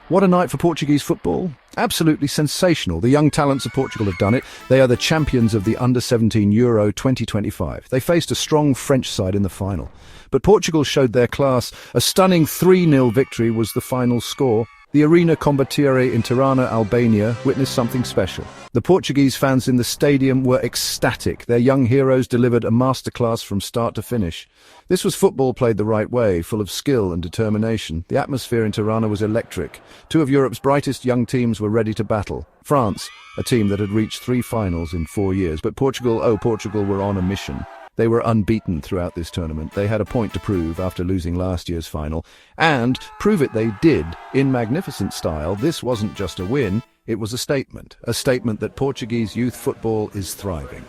What a night for Portuguese football. Absolutely sensational. The young talents of Portugal have done it. They are the champions of the U17 Euro 2025. They faced a strong French side in the final. But Portugal showed their class. A stunning 3-0 victory was the final score. The Arena Combattiere in Tirana, Albania, witnessed something special. The Portuguese fans in the stadium were ecstatic. Their young heroes delivered a masterclass from start to finish. This was football played the right way, full of skill and determination. The atmosphere in Tirana was electric. Two of Europe's brightest young teams were ready to battle. France, a team that had reached 3 finals in 4 years, but Portugal were on a mission. They were unbeaten throughout this tournament. They had a point to prove after losing last year's final. And prove it they did in magnificent style. This wasn't just a win, it was a statement that Portuguese youth football is thriving.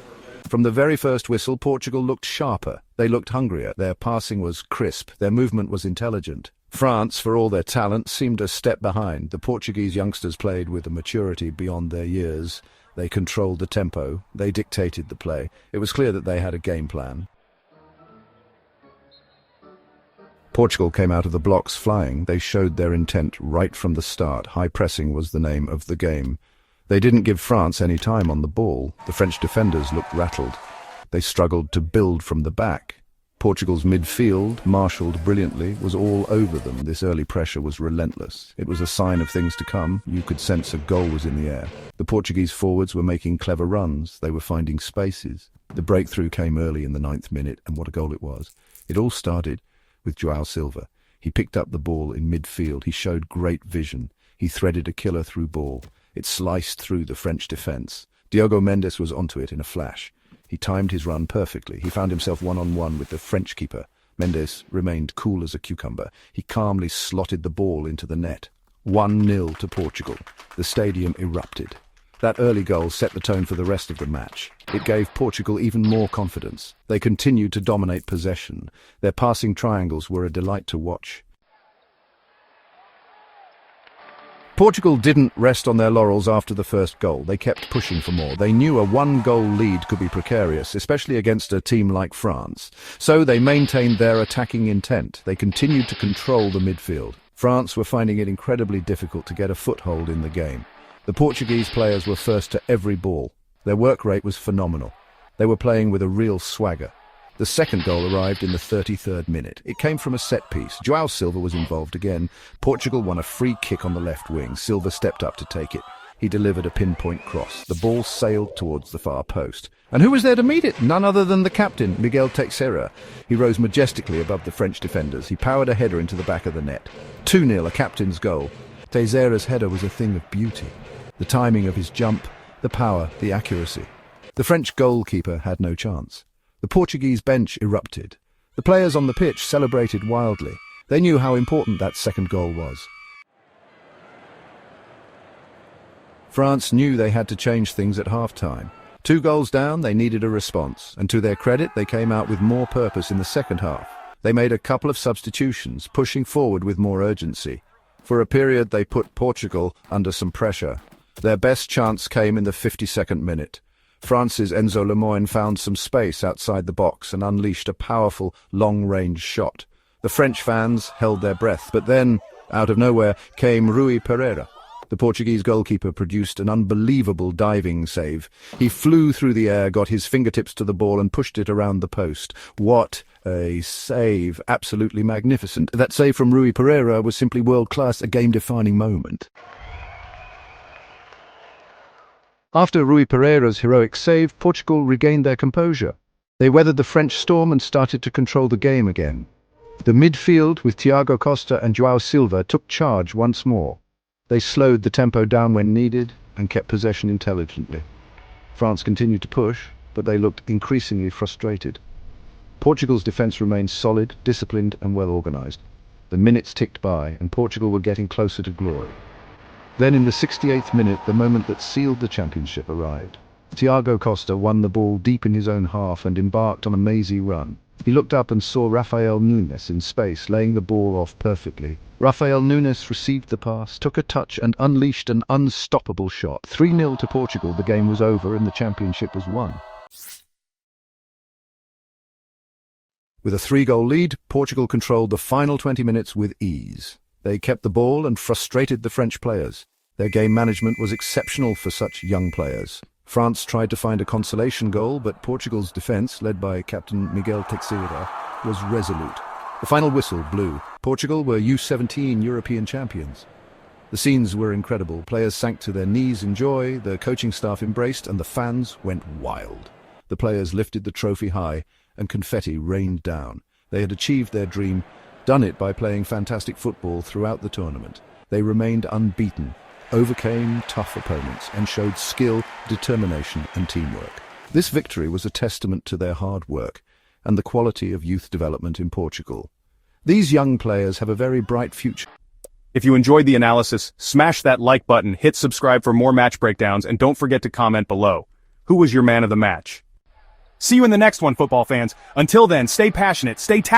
From the very first whistle, Portugal looked sharper. They looked hungrier. Their passing was crisp. Their movement was intelligent. France, for all their talent, seemed a step behind. The Portuguese youngsters played with a maturity beyond their years. They controlled the tempo. They dictated the play. It was clear that they had a game plan. Portugal came out of the blocks flying. They showed their intent right from the start. High pressing was the name of the game. They didn't give France any time on the ball. The French defenders looked rattled. They struggled to build from the back. Portugal's midfield, marshalled brilliantly, was all over them. This early pressure was relentless. It was a sign of things to come. You could sense a goal was in the air. The Portuguese forwards were making clever runs. They were finding spaces. The breakthrough came early in the 9th minute, and what a goal it was. It all started with João Silva. He picked up the ball in midfield. He showed great vision. He threaded a killer through ball. It sliced through the French defence. Diogo Mendes was onto it in a flash. He timed his run perfectly. He found himself one-on-one with the French keeper. Mendes remained cool as a cucumber. He calmly slotted the ball into the net. 1-0 to Portugal. The stadium erupted. That early goal set the tone for the rest of the match. It gave Portugal even more confidence. They continued to dominate possession. Their passing triangles were a delight to watch. Portugal didn't rest on their laurels after the first goal. They kept pushing for more. They knew a 1-goal lead could be precarious, especially against a team like France. So they maintained their attacking intent. They continued to control the midfield. France were finding it incredibly difficult to get a foothold in the game. The Portuguese players were first to every ball. Their work rate was phenomenal. They were playing with a real swagger. The second goal arrived in the 33rd minute. It came from a set piece. João Silva was involved again. Portugal won a free kick on the left wing. Silva stepped up to take it. He delivered a pinpoint cross. The ball sailed towards the far post. And who was there to meet it? None other than the captain, Miguel Teixeira. He rose majestically above the French defenders. He powered a header into the back of the net. 2-0, a captain's goal. Teixeira's header was a thing of beauty. The timing of his jump, the power, the accuracy. The French goalkeeper had no chance. The Portuguese bench erupted. The players on the pitch celebrated wildly. They knew how important that second goal was. France knew they had to change things at half-time. 2 goals down, they needed a response, and to their credit, they came out with more purpose in the second half. They made a couple of substitutions, pushing forward with more urgency. For a period, they put Portugal under some pressure. Their best chance came in the 52nd minute. France's Enzo Lemoine found some space outside the box and unleashed a powerful, long-range shot. The French fans held their breath, but then, out of nowhere, came Rui Pereira. The Portuguese goalkeeper produced an unbelievable diving save. He flew through the air, got his fingertips to the ball and pushed it around the post. What a save! Absolutely magnificent. That save from Rui Pereira was simply world-class, a game-defining moment. After Rui Pereira's heroic save, Portugal regained their composure. They weathered the French storm and started to control the game again. The midfield, with Thiago Costa and João Silva, took charge once more. They slowed the tempo down when needed and kept possession intelligently. France continued to push, but they looked increasingly frustrated. Portugal's defence remained solid, disciplined and well organised. The minutes ticked by, and Portugal were getting closer to glory. Then in the 68th minute, the moment that sealed the championship arrived. Thiago Costa won the ball deep in his own half and embarked on a mazy run. He looked up and saw Rafael Nunes in space, laying the ball off perfectly. Rafael Nunes received the pass, took a touch and unleashed an unstoppable shot. 3-0 to Portugal, the game was over and the championship was won. With a 3-goal lead, Portugal controlled the final 20 minutes with ease. They kept the ball and frustrated the French players. Their game management was exceptional for such young players. France tried to find a consolation goal, but Portugal's defence, led by captain Miguel Teixeira, was resolute. The final whistle blew. Portugal were U17 European champions. The scenes were incredible. Players sank to their knees in joy, the coaching staff embraced, and the fans went wild. The players lifted the trophy high, and confetti rained down. They had achieved their dream, done it by playing fantastic football throughout the tournament. They remained unbeaten, overcame tough opponents, and showed skill, determination, and teamwork. This victory was a testament to their hard work and the quality of youth development in Portugal. These young players have a very bright future. If you enjoyed the analysis, smash that like button, hit subscribe for more match breakdowns, and don't forget to comment below. Who was your man of the match? See you in the next one, football fans. Until then, stay passionate, stay